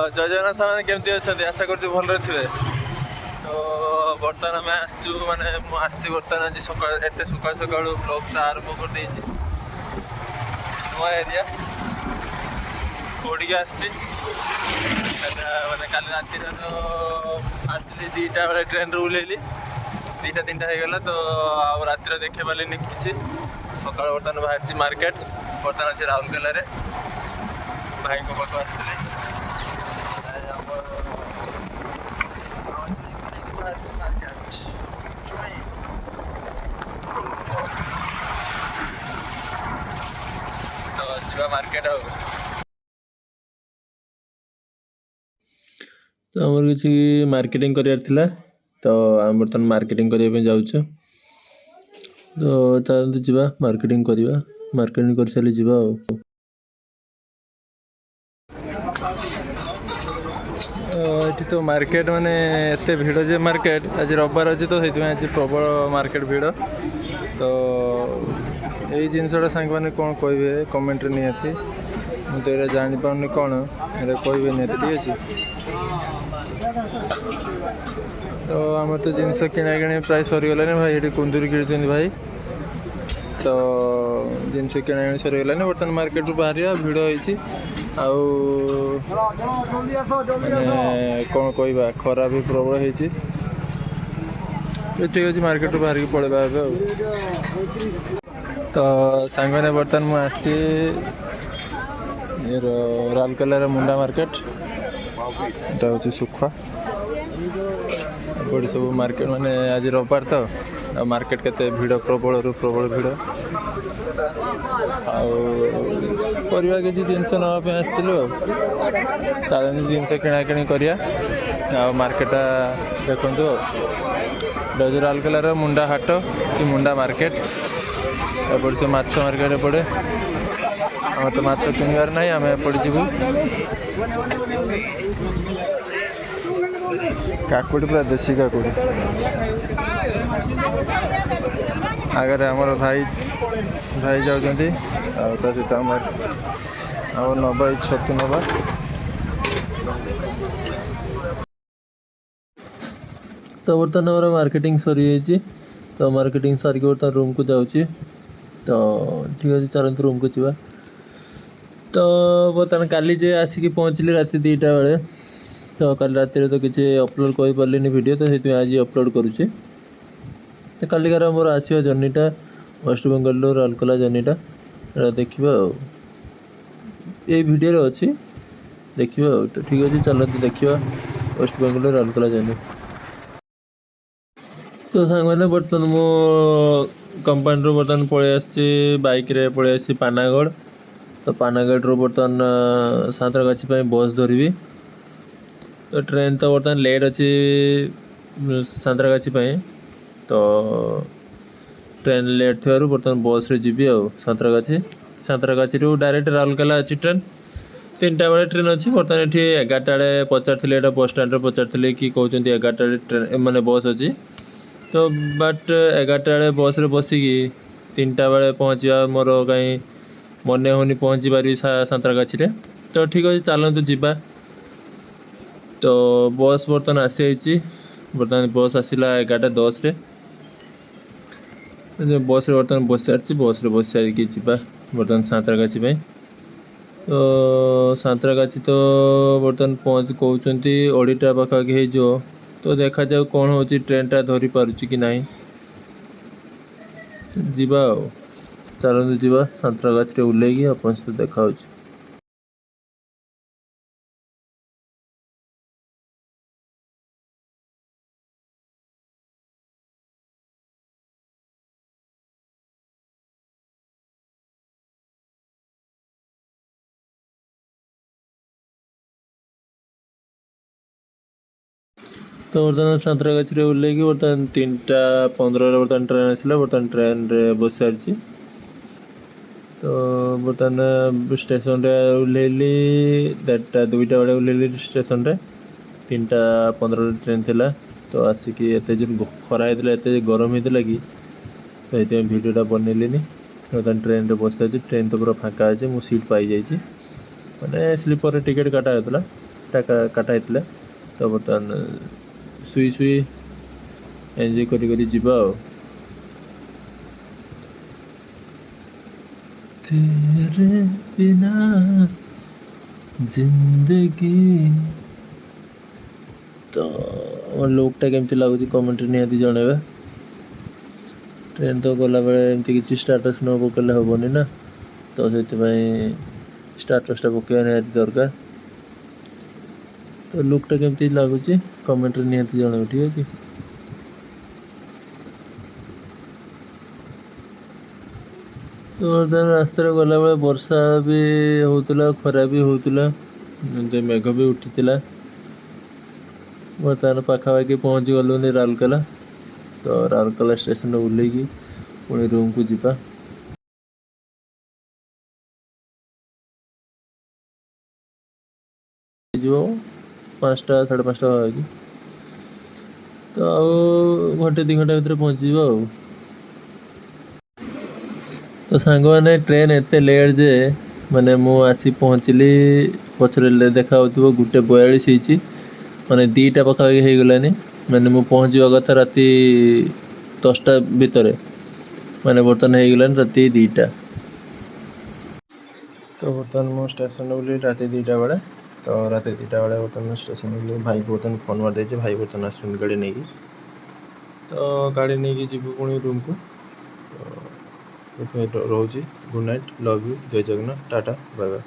जय जगन्नाथ सामने केमती अच्छा आशा कर भल थे। तो बर्तमान आम आसचु माने आसी बर्तमान आज सका एत सका सका ब्लॉगटा आरंभ कर नुआ एरिया कौड़ी आसी मैंने काली राति तो आसली 2टा बेले ट्रेन ओह्लैली 2टा 3टा होगला तो आ रातिर देखे पारे कि सका बर्तमान बाहर मार्केट बर्तमान अच्छे राउरकेला भाई को पाख आसते तो जीवा मार्केट तो आमर किसी मार्केटिंग करार थिला तो आम बर्तमान मार्केटिंग करने जाऊँ तो चलते जीवा मार्केटिंग करवा मार्केटिंग कर सारी जीवा ये तो मार्केट माने एत भिड़ जे मार्केट आज रविवार अच्छे तो से आज प्रबल मार्केट भिड़ तो यही जिनसा सांग मैंने कौन कहे कमेंट निहाती मुझे ये जापारे कौन कहे निहाती ठीक अच्छे तो आम तो जिनस किना कि प्राय सरीगलानी भाई ये कुंदूरी किणुं भाई तो जिनस किना कि सरीगलानी बर्तमान मार्केट रू बाहर भिड़ होती कौन कह खरा भी प्रबल होती ठीक अच्छे मार्केट रू बाहर पड़ेगा तो सांग ने बर्तमान मुझे आसी राउरकेला मुंडा मार्केट यहाँ हूँ सुखुआ बड़ी सब मार्केट माने आज रविवार तो आ मार्केट के भिड़ प्रबल प्रबल भिड़ आवा किसी जिनस नापी आसलु चलते जिनस किणाकिणी करा मार्केट देखु राउरकेलार मुंडा हाट कि मुंडा मार्केट एपटे से माछ मार्केट पड़े आम तो माछ किणवार ना आम एपटे जीवु काकुड़ी पूरा देसी काकुड़ी आगे आमर भाई भाई जाऊँगी सहित आम नवा छतु नवा तो बर्तमान हमारा मार्केटिंग सरी तो मार्केटिंग सारिक बर्तमान रूम को जाऊँगी तो ठीक अच्छे चलते रूम को जावा तो बर्तमान काली जे आसिक पहुँचली राति 2टा बेले तो कल राति तो किसी अपलोड कर पारे वीडियो तो से आज अपलोड करुचे तो कालिकार मोर आसवा जर्नीटा वेस्ट बेंगल राउरकेला जर्नीटा देखा ये वीडियो अच्छी देखा तो ठीक अच्छे चलते देखा वेस्ट बेंगल राउरकेला जर्नी तो सांग मैंने बर्तमान मो कंपानी रू बर्तमान पलि आसी बाइक रे पलि आसी पानागढ़ तो पानागढ़ रू बर्तमान सांतरगाछी बस धरबी तो ट्रेन तो बर्तमान लेट अच्छी सांतरगाछी तो ट्रेन लेट थी बर्तमान बस रे जीवी सांतरगाछी रू डायरेक्ट राउरकेला अच्छी ट्रेन 3टा बेले ट्रेन अच्छी बर्तमान ये 11टा बेले पचार बस स्टाण्ड पचार कि कहते 11टा ट्रेन माने बस अच्छी तो बट 11टा बेले बस रे बसिकी 3टा बेले पहुँचा मोर कहीं मन होनी पहुँची पारि सांतरगाछी तो ठीक अच्छे चलते जीवा तो बस बर्तमान आसी बर्तमान बस आसला 11:10 बस रे बर्तमान बस सारी बस रे बस सारिकी जीवा बर्तमान सांतरगाछी तो सांतरगाछी तो बर्तमान पहुँच कहते 2:30 पाखापाखि हो तो देखा जाऊ कौन हो ट्रेनटा धरी पारुची कि नहीं जीवा चलते जीवा सांतरगाछी ओह्लैकी अपन सहित देखा तो बर्तमान सांतरगाछी ओह्लैकी बर्तमान 3:15 बर्तमान ट्रेन आसला बर्तमान ट्रेन रे बस सारी तो बर्तमान स्टेशन रे ओह्लैली 2टा बेले ओह्लैली स्टेशन रे 3:15 ट्रेन थिला तो आसिक एत जो खरा होता एत गरम होता कि तो ये भिडियोटा बनैली बर्तमान ट्रेन रे बस ट्रेन तो पूरा फाँका अच्छे मुझे सीट पाई जाइए मैंने स्लीपर टिकेट काटा होता टाका काटा होता तो बर्तमान शुई शुई एंजॉय करी जीवा तेरे बिना जिंदगी तो लुकटा केमती लगुच कमेंट निहाती जनइबा ट्रेन तो गला बेले एमती किसी स्टाटस न पकेले हेनी ना तो से स्टाटसटा पकेवा निहाती दरकार तो लुकटा केमती लगुच कमेंट निहाती जनइबा ठीक अच्छे तो बर्तमान रास्तार गला बेले वर्षा भी होता खरा भी होता मेघ भी उठी बर्तमान पाखापाखि पहुँची गलुनि राउरकेला तो राउरकेला स्टेशन ओह्लैकी पुणी रूम को जीवा 5टा 5:30 होगी तो घंटे 2 घंटा भीतर पहुँची तो सांग मैंने ट्रेन एत लेट जे माने मु आसी पहुँचली पचरे देखा 1:42 माने 2टा पाखापाखि हो गलानी माने मु पहुँचवा कथा राति 10टा भितर माने बर्तमान हो गलानी राति 2टा तो बर्तमान मु स्टेशन ओह्लैली राति 2टा बेले तो राति 2टा बेले बर्तमान स्टेशन ओह्लैली भाई को बर्तमान फोन मार देछि भाई बर्तमान आसुन गाड़ी नहीं तो गाड़ी नहीं जीवु पुणी रूम को तो रोजी गुड नाइट लव यू जय जगन्नाथ टाटा बाय बाय।